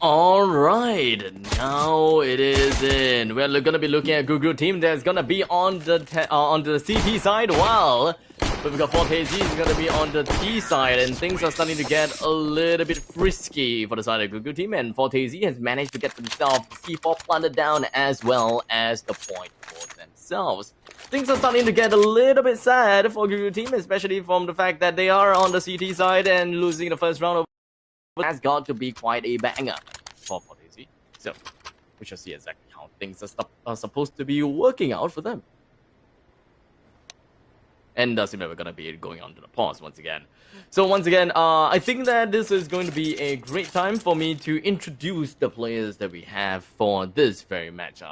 Alright, now it is in. We're gonna be looking at Gugu team that's gonna be on the CT side, while we've got fortez is gonna be on the T side, and things are starting to get a little bit frisky for the side of Gugu team, and fortez has managed to get themselves C4 planted down as well as the point for themselves. Things are starting to get a little bit sad for Gugu team, especially from the fact that they are on the CT side and losing the first round of has got to be quite a banger for fortez. So we shall see exactly how things are supposed to be working out for them. And doesn't we're gonna be going on to the pause once again. So once again, I think that this is going to be a great time for me to introduce the players that we have for this very match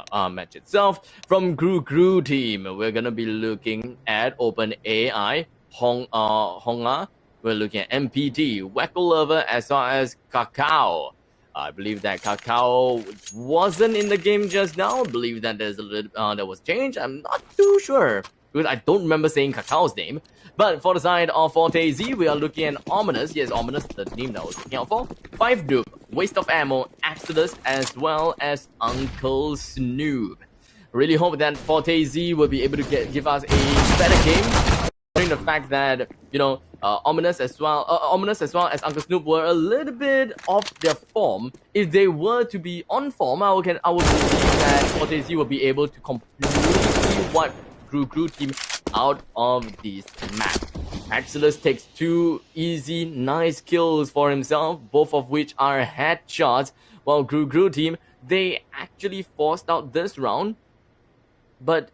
itself. From Gugu team, we're gonna be looking at OpenAI, Honga. We're looking at MPT, Wacko Lover, as well as Kakao. I believe that Kakao wasn't in the game just now. I believe that there's a little there was change. I'm not too sure because I don't remember saying Kakao's name. But for the side of fortez, we are looking at Ominous. Yes, Ominous, the name that I was looking out for. 5 Noob, Waste of Ammo, Exodus, as well as Uncle Snoop. Really hope that fortez will be able to give us a better game. The fact that, you know, Ominous as well as Uncle Snoop were a little bit off their form. If they were to be on form, I would believe that fortez will be able to completely wipe Gugu team out of this map. Exodus takes 2 easy, nice kills for himself, both of which are headshots, while Gugu team, they actually forced out this round, but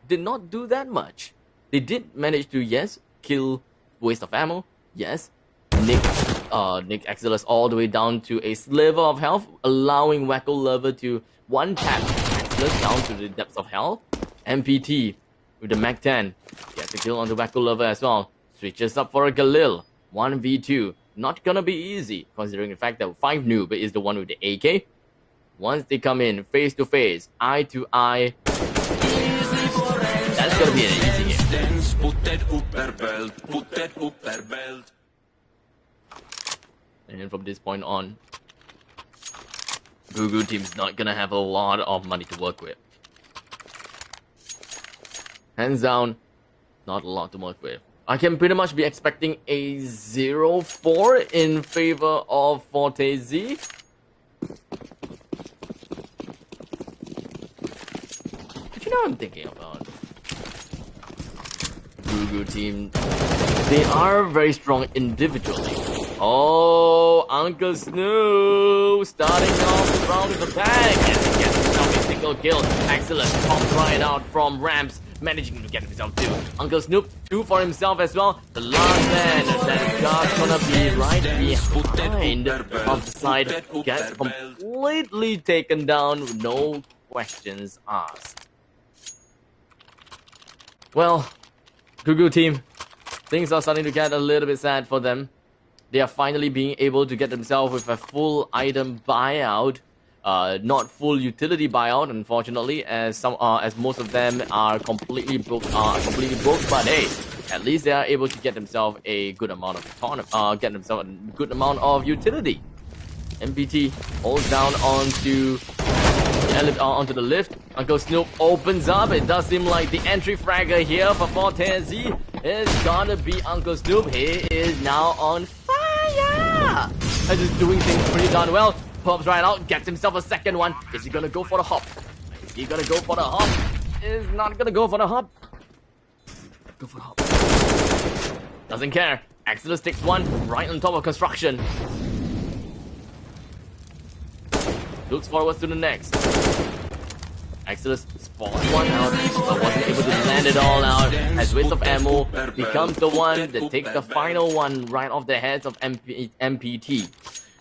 did not do that much. They did manage to, yes, kill Waste of Ammo, yes, Nick Exodus all the way down to a sliver of health, allowing Wacko Lover to one-tap Exodus down to the depths of hell. MPT with the Mac 10 gets a kill on the Wacko Lover as well. Switches up for a Galil, 1v2. Not gonna be easy, considering the fact that 5 Noob is the one with the AK. Once they come in face to face, eye to eye, that's gonna be an easy game. And then from this point on, Gugu team's not gonna have a lot of money to work with. Hands down, not a lot to work with. I can pretty much be expecting a 0-4 in favor of fortez. But you know what I'm thinking about? Gugu team, they are very strong individually. Oh, Uncle Snoop starting off the round with a bang, and he gets himself a single kill. Excellent, pops right out from ramps, managing to get himself 2. Uncle Snoop 2 for himself as well. The last man that got gonna be right behind of the side gets completely taken down with no questions asked. Well, Gugu team, things are starting to get a little bit sad for them. They are finally being able to get themselves with a full item buyout, not full utility buyout, unfortunately, as most of them are completely broke. But hey, at least they are able to get themselves a good amount of utility. MPT holds down onto the lift. Uncle Snoop opens up. It does seem like the entry fragger here for fortez is gonna be Uncle Snoop. He is now on fire. And just doing things pretty darn well. Pops right out, gets himself a second one. Is he gonna go for the hop? Is he gonna go for the hop? Is not gonna go for the hop. Go for the hop. Doesn't care. Exodus takes 1 right on top of construction. Looks forward to the next. Exodus spots 1 out, but wasn't able to land it all out, as Waste of Ammo becomes the one that takes the final one right off the heads of MPT.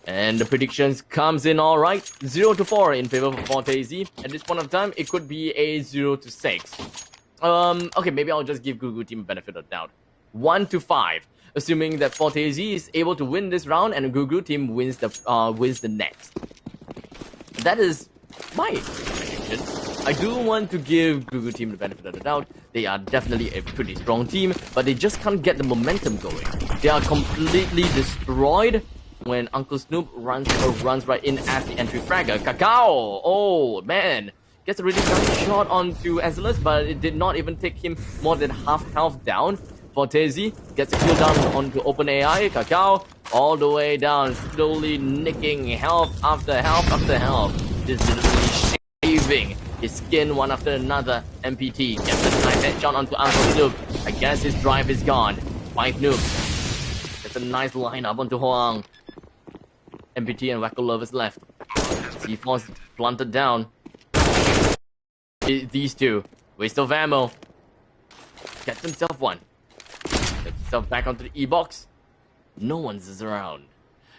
And the predictions comes in alright, 0-4 in favor of fortez. At this point of time, it could be a 0-6. Okay, maybe I'll just give Gugu team a benefit of doubt. 1-5, assuming that fortez is able to win this round and Gugu team wins the next. That is my prediction. I do want to give Gugu team the benefit of the doubt. They are definitely a pretty strong team, but they just can't get the momentum going. They are completely destroyed when Uncle Snoop runs right in as the entry fragger. Cacao! Oh, man. Gets a really nice shot onto Azelus, but it did not even take him more than half health down. Fortez gets a kill down onto OpenAI. Cacao all the way down, slowly nicking health after health after health. Just literally shaving his skin one after another. MPT gets a nice headshot onto Uncle Snoop. I guess his drive is gone. 5 noob. Gets a nice lineup onto Hoang. MPT and Wacko Lovers left. C4's planted down. These two. Waste of ammo. Gets himself one. Gets himself back onto the E-box. No one's around.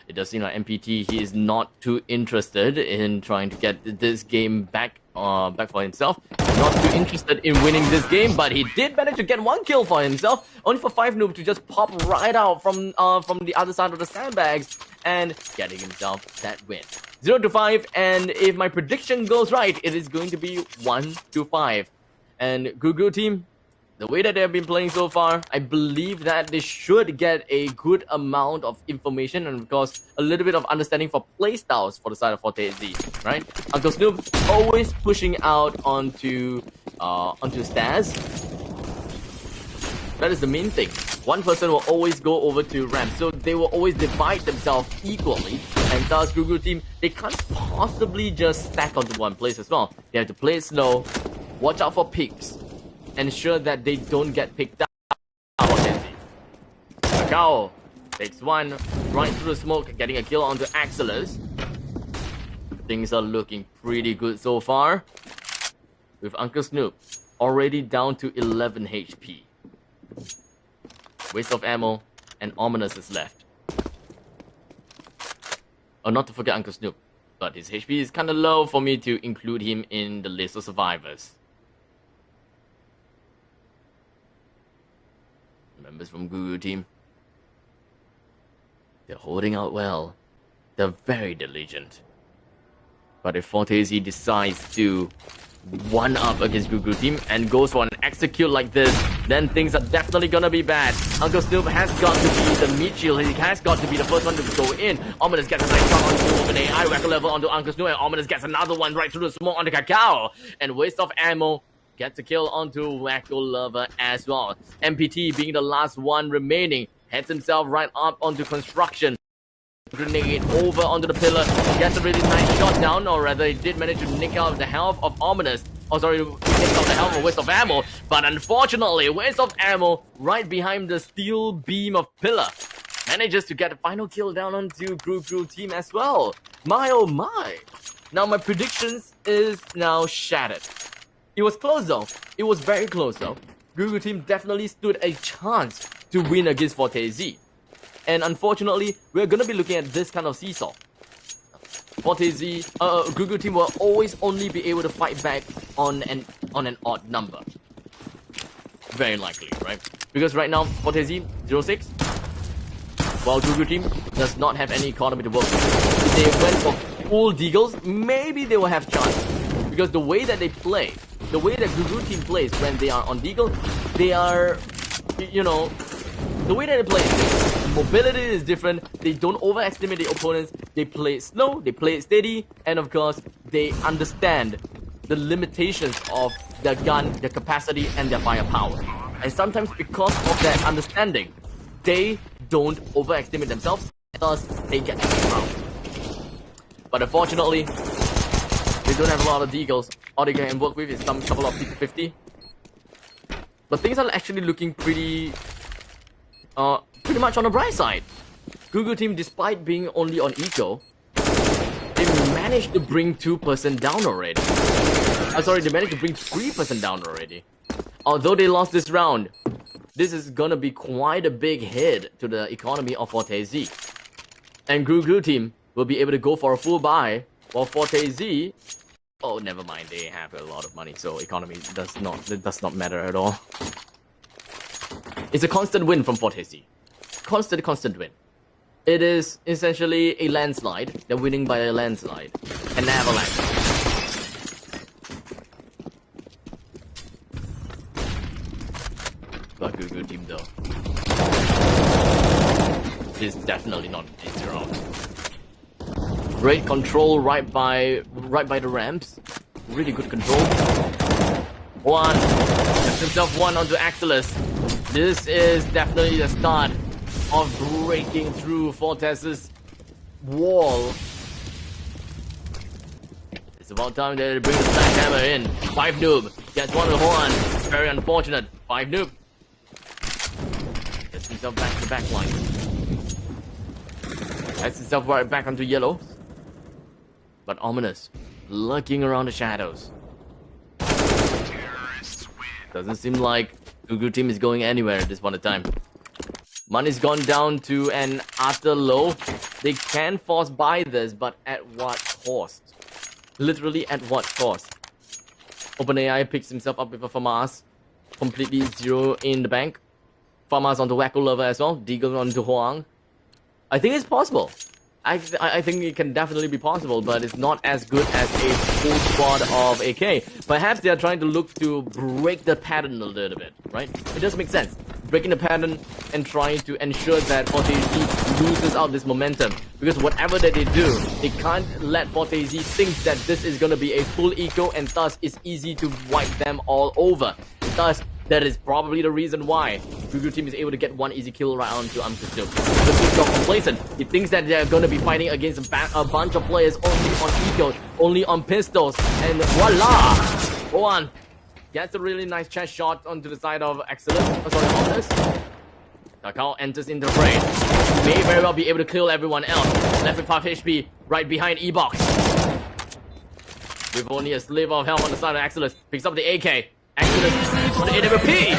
It does seem like MPT, he is not too interested in trying to get this game back for himself. Not too interested in winning this game, but he did manage to get 1 kill for himself. Only for 5 noob to just pop right out from the other side of the sandbags and getting himself that win. 0-5, and if my prediction goes right, it is going to be 1-5. And Gugu team, the way that they have been playing so far, I believe that they should get a good amount of information and of course a little bit of understanding for playstyles for the side of fortez, right? Uncle Snoop always pushing out onto Staz. That is the main thing. One person will always go over to ramp, so they will always divide themselves equally. And thus, Gugu team, they can't possibly just stack onto one place as well. They have to play it slow, watch out for peaks, ensure that they don't get picked up. Cacao takes one right through the smoke, getting a kill onto Axelis. Things are looking pretty good so far, with Uncle Snoop already down to 11 HP. Waste of ammo, and Ominous is left. Oh, not to forget Uncle Snoop, but his HP is kinda low for me to include him in the list of survivors. Members from Gugu team, they're holding out well. They're very diligent. But if fortez decides to one up against Gugu team and goes for an execute like this, then things are definitely gonna be bad. Uncle Snoop has got to be the meat shield. He has got to be the first one to go in. Ominous gets a nice shot onto OpenAI. Wacko level onto Uncle Snoop, and Ominous gets another one right through the smoke onto Cacao. And waste of ammo gets a kill onto Wacko Lover as well. MPT being the last one remaining, heads himself right up onto construction. Grenade over onto the pillar, gets a really nice shot down, or rather he did manage to nick out the health of Ominous. Oh sorry, nick out the health of Waste of Ammo, but unfortunately Waste of Ammo right behind the steel beam of pillar manages to get a final kill down onto Gugu team as well. My oh my. Now my predictions is now shattered. It was close though. It was very close though. Gugu team definitely stood a chance to win against fortez. And unfortunately, we're gonna be looking at this kind of seesaw. fortez, Gugu team will always only be able to fight back on an odd number. Very likely, right? Because right now, fortez 0-6, while Gugu team does not have any economy to work with. If they went for full deagles, maybe they will have chance. Because the way that they play, the way that Gugu team plays when they are on deagle, they are, you know, the way that they play is mobility is different. They don't overestimate the opponents. They play it slow, they play it steady, and of course, they understand the limitations of their gun, their capacity, and their firepower. And sometimes because of that understanding, they don't overestimate themselves, thus they get round. But unfortunately, they don't have a lot of deagles. All they can work with is some couple of P50. But things are actually looking pretty much on the bright side. Gugu team, despite being only on eco, they managed to bring 2% down already. They managed to bring 3% down already. Although they lost this round, this is gonna be quite a big hit to the economy of fortez. And Gugu team will be able to go for a full buy, while fortez, oh never mind, they have a lot of money, so economy does not matter at all. It's a constant win from fortez. Constant win. It is essentially a landslide. They're winning by a landslide. An avalanche. But Gugu team though is definitely not in their own. Great control right by the ramps. Really good control. One. Gets himself one onto Axelis. This is definitely the start of breaking through Fortez's wall. It's about time that they bring the sledgehammer in. 5 noob. Gets one with Horn. Very unfortunate. 5 noob. Gets himself back to the back line. Gets himself right back onto yellow. But ominous. Lurking around the shadows. Doesn't seem like Gugu team is going anywhere at this point of time. Money's gone down to an utter low. They can force buy this, but at what cost? Literally at what cost? OpenAI picks himself up with a FAMAS. Completely zero in the bank. FAMAS onto Wacko Lover as well. Deagle onto Hoang. I think it's possible. I think it can definitely be possible, but it's not as good as a full squad of AK. Perhaps they are trying to look to break the pattern a little bit, right? It does make sense. Breaking the pattern and trying to ensure that fortez loses out this momentum. Because whatever that they do, they can't let fortez think that this is going to be a full eco, and thus it's easy to wipe them all over. Thus, that is probably the reason why Gugu team is able to get one easy kill right onto Amkustil. But he's not complacent. He thinks that they're going to be fighting against a bunch of players only on ecos, only on pistols, and voila! Go on. Gets a really nice chest shot onto the side of Excellence. Oh, sorry, Ominous. Takao enters into the fray. May very well be able to kill everyone else. Left with half HP, right behind E-Box. With only a sliver of health on the side of Excellence. Picks up the AK. Excellence on the AWP.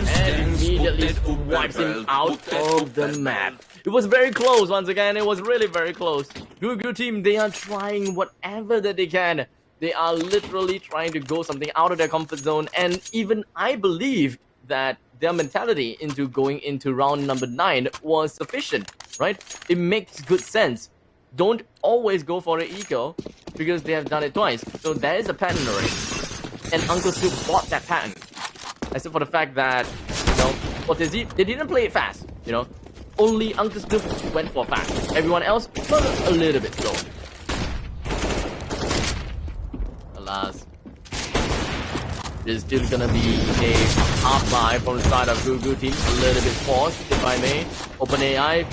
And immediately wipes him out of the map. It was very close once again. It was really very close. Gugu team, they are trying whatever that they can. They are literally trying to go something out of their comfort zone, and even I believe that their mentality into going into round number 9 was sufficient, right? It makes good sense. Don't always go for the eco because they have done it twice. So there is a pattern already, and Uncle Snoop bought that pattern. Except for the fact that, you know, fortez, they didn't play it fast, you know. Only Uncle Snoop went for fast. Everyone else was a little bit slow. Alas, there's still gonna be a half-life from the side of Gugu team. A little bit forced, if I may. OpenAI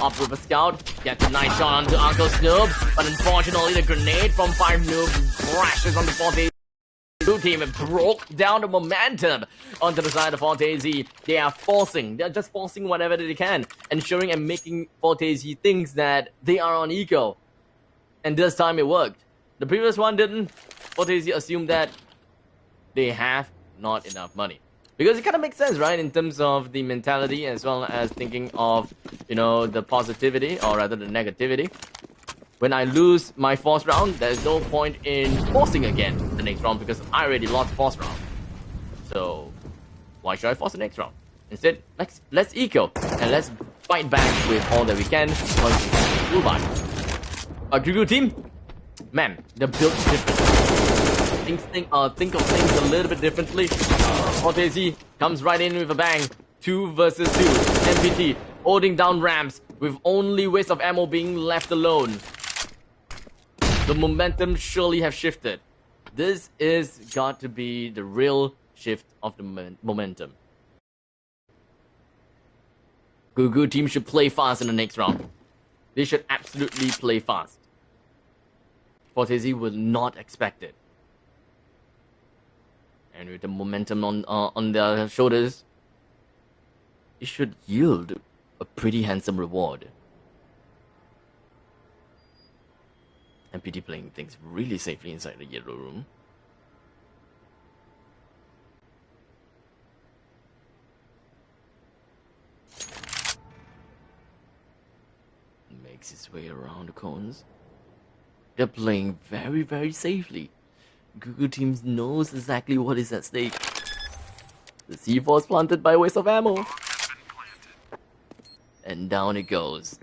up with a scout. Gets a nice shot onto Uncle Snoop. But unfortunately, the grenade from 5 Noob crashes on the fortez team and broke down the momentum onto the side of fortez. They are forcing. They're just forcing whatever they can. Ensuring and making fortez think that they are on eco. And this time it worked. The previous one didn't. fortez assumed that they have not enough money. Because it kind of makes sense, right? In terms of the mentality as well as thinking of, you know, the positivity or rather the negativity. When I lose my fourth round, there's no point in forcing again the next round because I already lost the fourth round. So why should I force the next round? Instead, let's eco and let's fight back with all that we can once we move on. Our Gugu team, man, they're built differently. Think of things a little bit differently. fortez comes right in with a bang. 2 versus 2. MPT holding down ramps with only waste of ammo being left alone. The momentum surely have shifted. This is got to be the real shift of the momentum. Gugu team should play fast in the next round. They should absolutely play fast. fortez will not expect it. And with the momentum on their shoulders, it should yield a pretty handsome reward. MPT playing things really safely inside the yellow room. Makes his way around the cones. They're playing very, very safely. Gugu team knows exactly what is at stake. The C4 is planted by waste of ammo. And down it goes.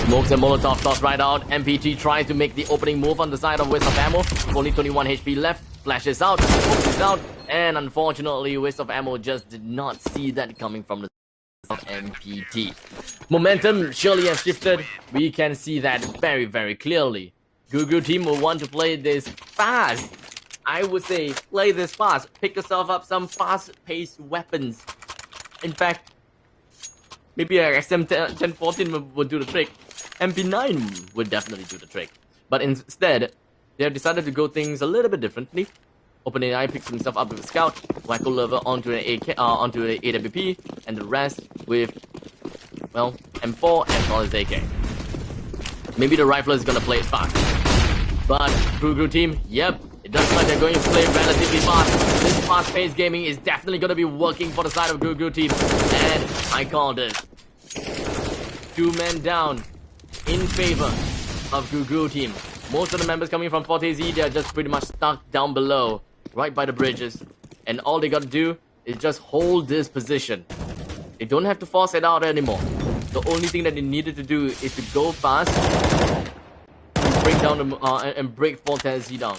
Smokes and Molotov toss right out. MPT tries to make the opening move on the side of waste of ammo. With only 21 HP left. Flashes out. Smokes out. And unfortunately, waste of ammo just did not see that coming from the MPT. Momentum surely has shifted. We can see that very, very clearly. Gugu team will want to play this fast. I would say play this fast. Pick yourself up some fast-paced weapons. In fact, maybe a SM1014 would do the trick. MP9 would definitely do the trick. But instead, they have decided to go things a little bit differently. OpenAI picks himself up with a scout, Wacko Lover onto an onto an AWP, and the rest with, well, M4 as well as AK. Maybe the rifler is gonna play it fast. But Gugu team, yep, it does look like they're going to play relatively fast. This fast-paced gaming is definitely gonna be working for the side of Gugu team. And I call this 2 men down in favor of Gugu team. Most of the members coming from fortez, they are just pretty much stuck down below, right by the bridges. And all they gotta do is just hold this position. They don't have to force it out anymore. The only thing that they needed to do is to go fast and break down the and break fortez down.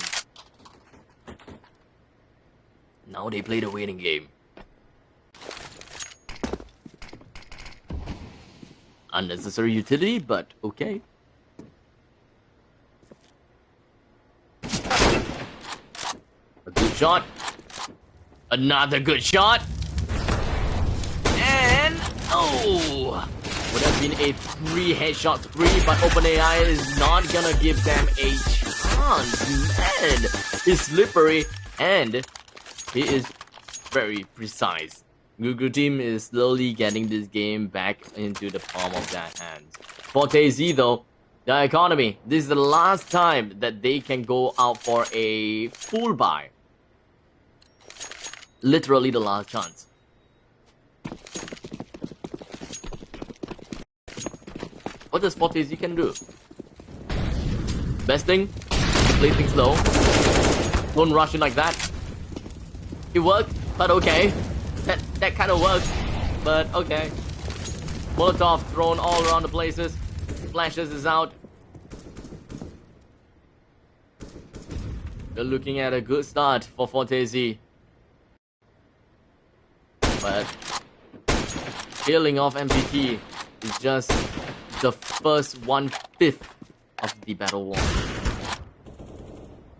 Now they play the waiting game. Unnecessary utility, but okay. A good shot. Another good shot. And oh, would have been a 3 headshot spree, but OpenAI is not gonna give them a chance. Man, he's slippery and he is very precise. Gugu team is slowly getting this game back into the palm of their hands. fortez though, the economy, this is the last time that they can go out for a full buy. Literally the last chance. What does fortez can do? Best thing, play things slow. Don't rush in like that. It worked, but okay. That kind of worked, but okay. Molotov thrown all around the places. Flashes is out. They're looking at a good start for fortez. But killing off MPT is just the first 1/5 of the battle war.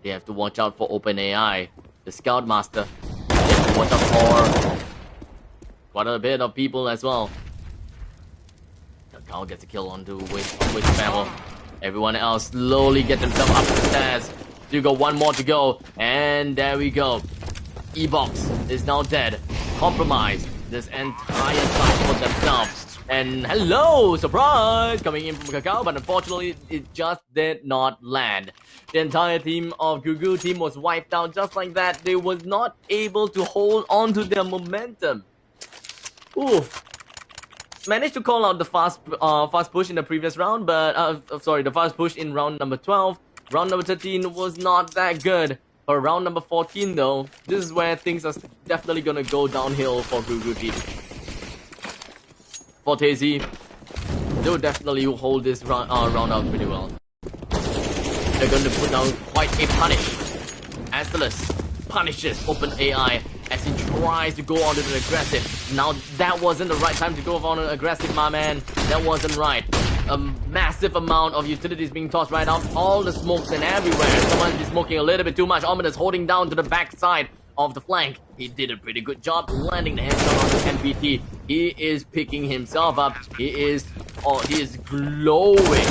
They have to watch out for OpenAI, the Scoutmaster. They have to watch out for quite a bit of people as well. The cow gets a kill onto with Family. Everyone else slowly get themselves up the stairs. You got one more to go, and there we go. E-Box is now dead. Compromised this entire site for themselves. And hello, surprise, coming in from Kakao, but unfortunately it just did not land. The entire team of Gugu team was wiped out just like that. They was not able to hold on to their momentum. Oof. Managed to call out the fast push in the previous round, but sorry, the fast push in round number 12. Round number 13 was not that good. For round number 14 though, this is where things are definitely gonna go downhill for Gugu team. fortez, they'll definitely hold this round out pretty well. They're going to put down quite a punish. Asterless punishes OpenAI as he tries to go on to the aggressive. Now that wasn't the right time to go on an aggressive, my man. That wasn't right. A massive amount of utilities being tossed right out. All the smokes and everywhere. Someone's been smoking a little bit too much. Ominous holding down to the back side of the flank. He did a pretty good job landing the headshot on the MPT. He is picking himself up. He is glowing.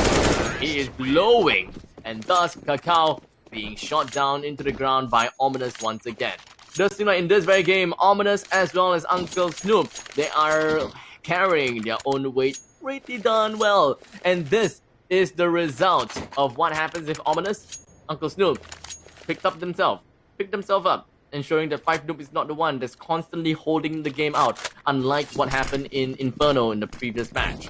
He is glowing. And thus, Kakao being shot down into the ground by Ominous once again. Does seem like in this very game, Ominous as well as Uncle Snoop, they are carrying their own weight pretty darn well. And this is the result of what happens if Ominous, Uncle Snoop, picked themselves up, ensuring that 5 Noob is not the one that's constantly holding the game out, unlike what happened in Inferno in the previous match.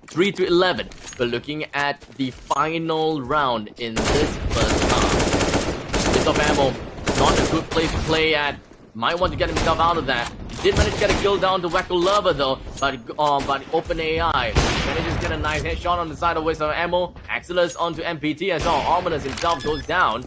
3-11. We're looking at the final round in this first half. Bit of ammo, not a good place to play at. Might want to get himself out of that. He did manage to get a kill down to Wacko Lover though, but OpenAI manages to get a nice headshot on the side of waste of ammo. Axelis onto MPT as well. Ominous himself goes down.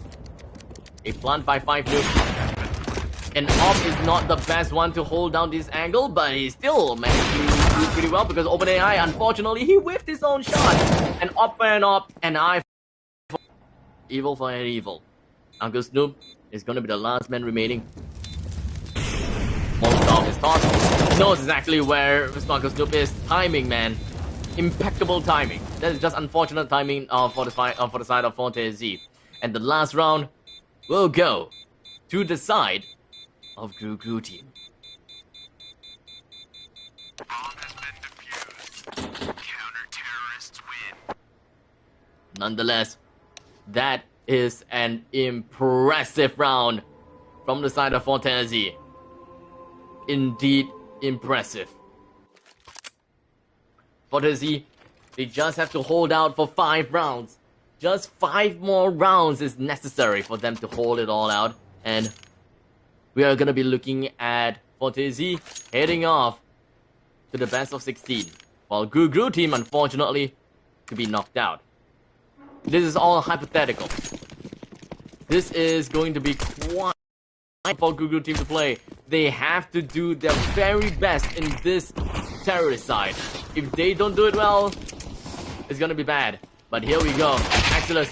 A plant by 5 Noob. And Op is not the best one to hold down this angle, but he still managed to do pretty well because OpenAI, unfortunately, he whiffed his own shot. And up and up, and evil for an evil. Uncle Snoop is going to be the last man remaining. Molotov is tossed. He knows exactly where Uncle Snoop is. Timing, man. Impeccable timing. That is just unfortunate timing for the side of fortez. And the last round will go to the side of Gru team. Bomb has been defused. Counter-terrorists win. Nonetheless, that is an impressive round from the side of fortez. Indeed impressive. fortez, they just have to hold out for 5 rounds. Just 5 more rounds is necessary for them to hold it all out. And we are going to be looking at fortez heading off to the best of 16. While Gru team, unfortunately, to be knocked out. This is all hypothetical. This is going to be quite for Gru team to play. They have to do their very best in this terrorist side. If they don't do it well, it's gonna be bad. But here we go. Axelis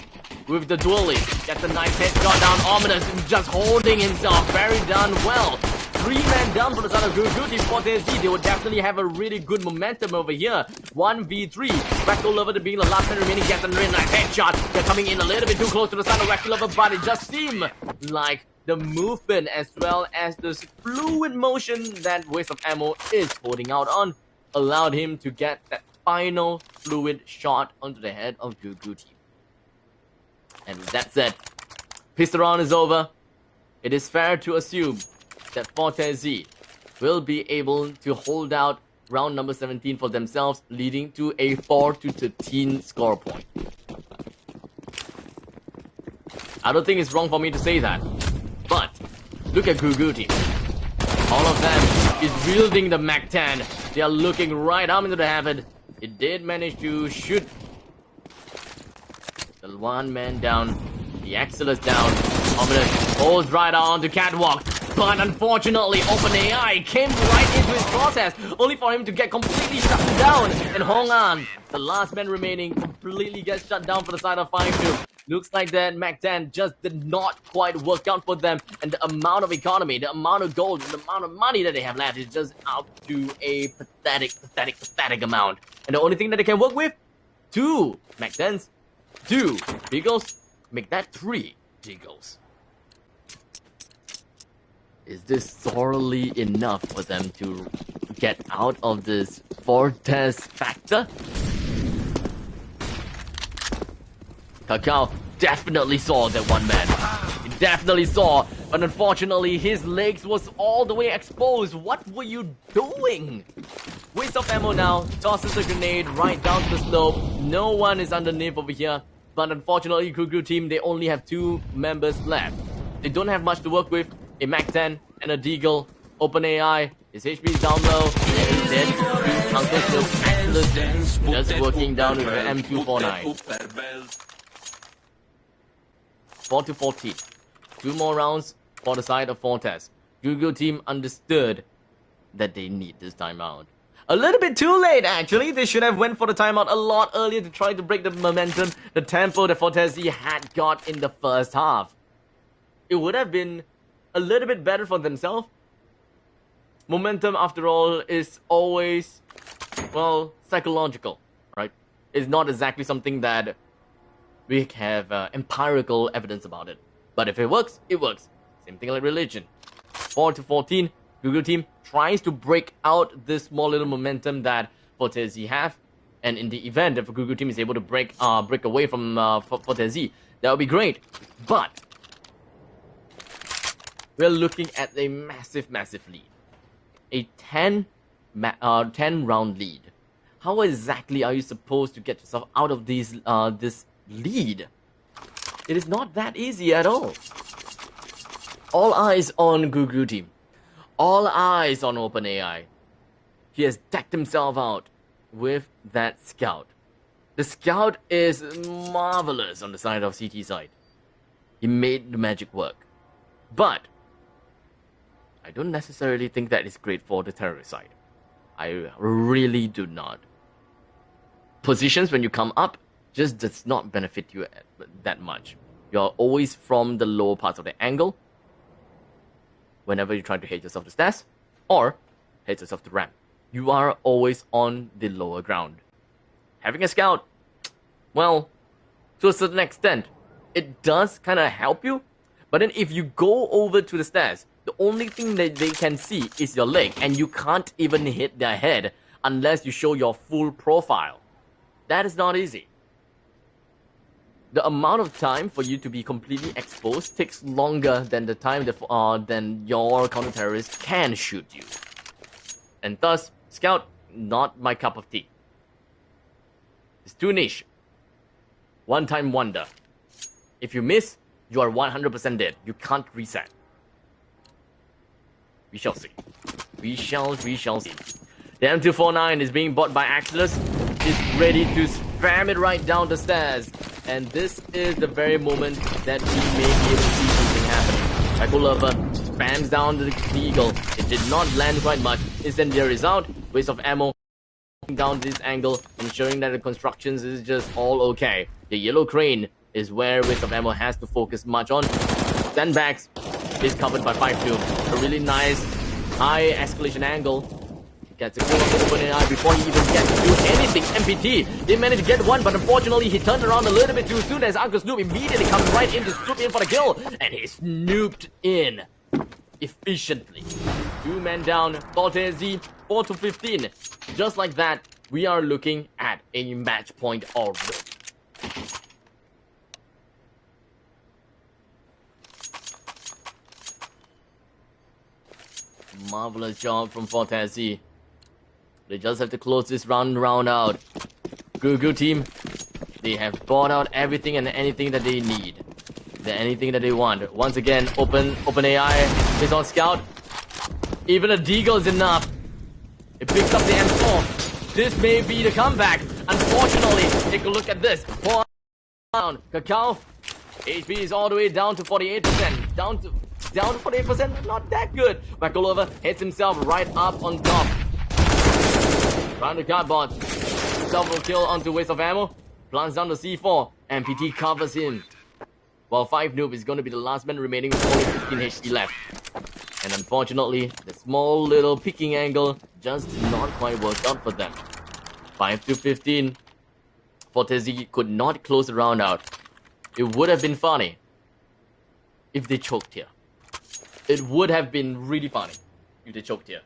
with the duelie. Gets a nice headshot down. Ominous just holding himself. Very done well. 3 men down for the side of Gru team. fortez, they would definitely have a really good momentum over here. 1v3. Rectal Lover to being the last man remaining. Gets a really nice headshot. They're coming in a little bit too close to the side of Rectal Lover, but it just seemed like the movement as well as the fluid motion that Waste of Ammo is holding out on allowed him to get that final fluid shot onto the head of Gru team. And with that said, pistol round is over. It is fair to assume that fortez will be able to hold out round number 17 for themselves, leading to a 4-13 score point. I don't think it's wrong for me to say that. But look at Gru team. All of them is wielding the MAC-10. They are looking right up into the heaven. It did manage to shoot the 1 man down. The Axelis down. Ominous holds right on to Catwalk. But unfortunately, OpenAI came right into his process, only for him to get completely shut down. And Hong An, the last man remaining, completely gets shut down for the side of 5-2. Looks like that MAC-10 just did not quite work out for them, and the amount of economy, the amount of gold, the amount of money that they have left is just out to a pathetic amount. And the only thing that they can work with, 2 MAC-10s, 2 Deagles, make that 3 Deagles. Is this sorely enough for them to get out of this fortez factor? Kakao definitely saw that 1 man. He definitely saw, but unfortunately his legs was all the way exposed. What were you doing? Waste of ammo now. Tosses a grenade right down to the slope. No one is underneath over here. But unfortunately, Gru team, they only have 2 members left. They don't have much to work with. A MAC-10 and a Deagle. OpenAI, his HP is down low. And dead. Uncle Snoop, Axelis, just working down with an M249. 4-14. 2 more rounds for the side of fortez. Gru team understood that they need this timeout. A little bit too late, actually. They should have went for the timeout a lot earlier to try to break the momentum, the tempo that fortez had got in the first half. It would have been a little bit better for themselves. Momentum, after all, is always, well, psychological, right? It's not exactly something that we have empirical evidence about it. But if it works, it works. Same thing like religion. 4-14, Gru team tries to break out this small little momentum that fortez have. And in the event that Gru team is able to break away from fortez, that would be great. But we're looking at a massive lead. A 10 round lead. How exactly are you supposed to get yourself out of this lead? It is not that easy at all. All eyes on Gru team. All eyes on OpenAI. He has decked himself out with that scout. The scout is marvelous on the side of CT side. He made the magic work. But I don't necessarily think that is great for the terrorist side. I really do not. Positions when you come up just does not benefit you that much. You're always from the lower parts of the angle whenever you try to head yourself to stairs or head yourself to ramp. You are always on the lower ground. Having a scout, well, to a certain extent, it does kind of help you. But then if you go over to the stairs, the only thing that they can see is your leg, and you can't even hit their head unless you show your full profile. That is not easy. The amount of time for you to be completely exposed takes longer than the time that than your counter-terrorist can shoot you. And thus, scout, not my cup of tea. It's too niche. One-time wonder. If you miss, you are 100% dead. You can't reset. We shall see. We shall see. The M249 is being bought by Axelus. Is ready to spam it right down the stairs. And this is the very moment that we may be able to see something happening. Echo Lover spams down the Eagle. It did not land quite much. Incendiary is out. Waste of ammo. Down this angle, ensuring that the constructions is just all okay. The yellow crane is where Waste of ammo has to focus much on. Sandbags is covered by 5 tube. A really nice high escalation angle. Gets a kill on the open AI before he even gets to do anything. MPT did manage to get one, but unfortunately he turned around a little bit too soon as Uncle Snoop immediately comes right in to swoop in for the kill, and he snooped in efficiently. 2 men down, fortez 4 to 15. Just like that, we are looking at a match point already. Marvelous job from fortez. They just have to close this round out. Good team. They have bought out everything and anything that they need. Anything that they want. Once again, open AI is on scout. Even a deagle is enough. It picks up the M4. This may be the comeback. Unfortunately, take a look at this. Pour down. Cacao. HP is all the way down to 48%. Down to 48%. Not that good. Bakalova hits himself right up on top. Round the cardboard. Double kill onto Waste of Ammo. Plants down the C4. MPT covers him. While 5 noob is going to be the last man remaining with only 15 HP left. And unfortunately, the small little picking angle just did not quite work out for them. 5 to 15. fortez could not close the round out. It would have been funny if they choked here. It would have been really funny if they choked here.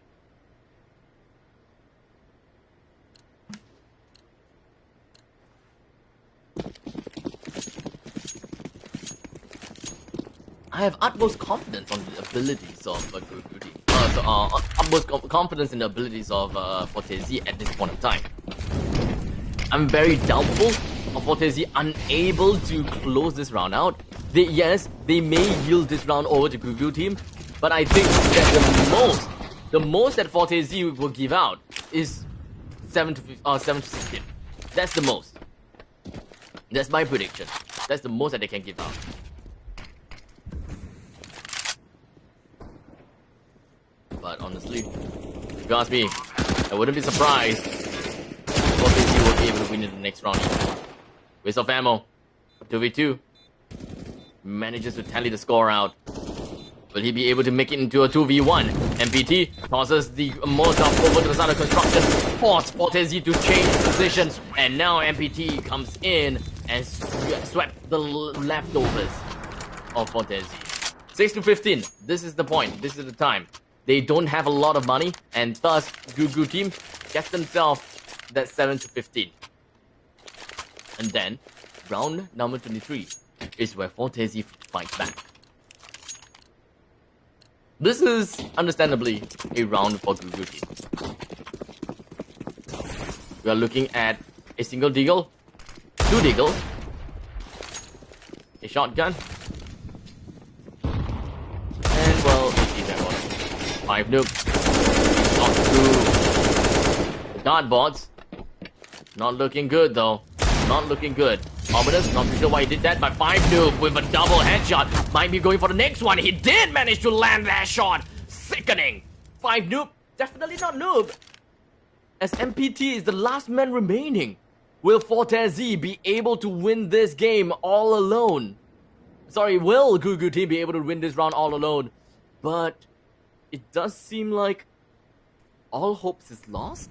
I have utmost confidence on the abilities of utmost confidence in the abilities of fortez at this point in time. I'm very doubtful of fortez unable to close this round out. Yes, they may yield this round over to Gugu team, but I think that the most that fortez will give out is 7 to 16. That's the most. That's my prediction. That's the most that they can give out. But honestly, if you ask me, I wouldn't be surprised if fortez will be able to win in the next round. Waste of ammo. 2v2. Manages to tally the score out. Will he be able to make it into a 2v1? MPT tosses the Molotov over to the side of construction. Force fortez to change position. And now MPT comes in and swept the leftovers of fortez. 6 to 15. This is the point. This is the time. They don't have a lot of money, and thus Gugu team gets themselves that 7 to 15. And then round number 23 is where fortez fights back. This is understandably a round for Gugu team. We are looking at a single deagle, 2 deagles, a shotgun, and well, a T-Bag one. 5 noob. Not through the dartboards. Not looking good though. Not looking good. Ominous, not too sure why he did that, but 5 noob with a double headshot. Might be going for the next one. He did manage to land that shot. Sickening. 5 noob. Definitely not noob. as MPT is the last man remaining. Will fortez be able to win this game all alone? Sorry, will Gugu team be able to win this round all alone? But it does seem like all hopes is lost.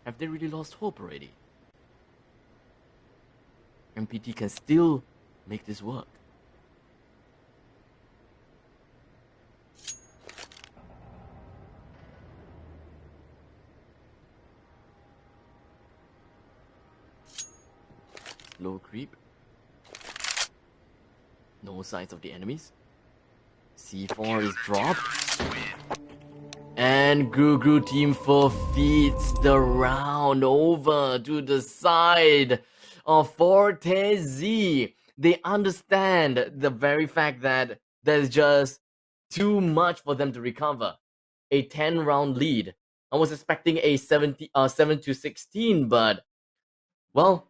Have they really lost hope already? MPT can still make this work. Low creep. No signs of the enemies. C4 is dropped. And Gugu team forfeits the round over to the side of fortez. They understand the very fact that there's just too much for them to recover. A 10-round lead. I was expecting a 7-16, but well,